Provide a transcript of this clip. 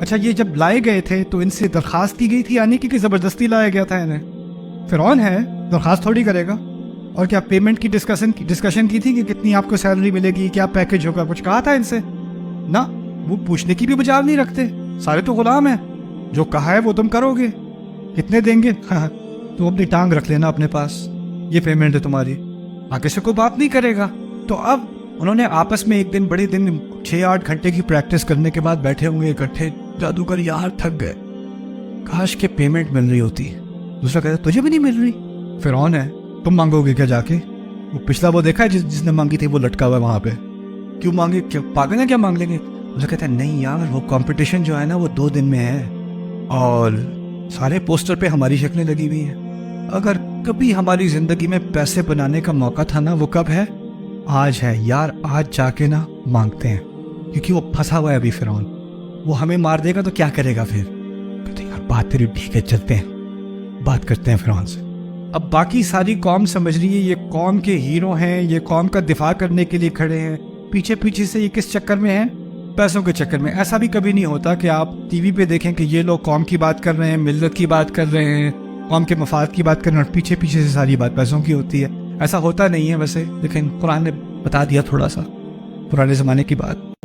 اچھا یہ جب لائے گئے تھے تو ان سے درخواست کی گئی تھی آنے کی کہ زبردستی لایا گیا تھا انہیں؟ فرعون ہے، درخواست تھوڑی کرے گا. اور کیا پیمنٹ کی ڈسکشن کی تھی کہ کتنی آپ کو سیلری ملے گی، کیا پیکج ہوگا، کچھ کہا تھا ان سے؟ نہ، وہ پوچھنے کی بھی مجال نہیں رکھتے. سارے تو غلام ہیں، جو کہا ہے وہ تم کرو گے. کتنے دیں گے؟ ہاں تم اپنی ٹانگ رکھ لینا اپنے پاس، یہ پیمنٹ ہے تمہاری. آگے سے کوئی بات نہیں کرے گا. تو اب انہوں نے آپس میں ایک دن بڑے دن 6-8 گھنٹے کی پریکٹس کرنے کے بعد بیٹھے ہوئے اکٹھے. جادوگر یار تھک گئے، کاش کہ پیمنٹ مل رہی ہوتی. دوسرا کہتا تجھے بھی نہیں مل رہی؟ فرعون ہے، تم مانگو گے کیا جا کے؟ وہ پچھلا وہ دیکھا ہے جس نے مانگی تھی وہ لٹکا ہوا ہے وہاں پہ. کیوں مانگے؟ کیا پاگل ہیں کیا مانگ لیں گے؟ اسے کہتا ہے نہیں یار، وہ کمپٹیشن جو ہے نا وہ 2 دن میں ہے، اور سارے پوسٹر پہ ہماری شکلیں لگی ہوئی ہیں. اگر کبھی ہماری زندگی میں پیسے بنانے کا موقع تھا نا، وہ کب ہے؟ آج ہے یار. آج جا کے نا مانگتے ہیں، کیونکہ وہ پھنسا ہوا ہے ابھی فرعون. وہ ہمیں مار دے گا تو کیا کرے گا پھر؟ کہتے ہیں یار بات تیری ٹھیک ہے، چلتے ہیں بات کرتے ہیں فرعون سے. اب باقی ساری قوم سمجھ رہی ہے یہ قوم کے ہیرو ہیں، یہ قوم کا دفاع کرنے کے لیے کھڑے ہیں. پیچھے پیچھے سے یہ کس چکر میں ہیں؟ پیسوں کے چکر میں. ایسا بھی کبھی نہیں ہوتا کہ آپ ٹی وی پہ دیکھیں کہ یہ لوگ قوم کی بات کر رہے ہیں، ملت کی بات کر رہے ہیں، قوم کے مفاد کی بات کر رہے ہیں، اور پیچھے پیچھے سے ساری بات پیسوں کی ہوتی ہے. ایسا ہوتا نہیں ہے ویسے، لیکن قرآن نے بتا دیا تھوڑا سا پرانے زمانے کی بات.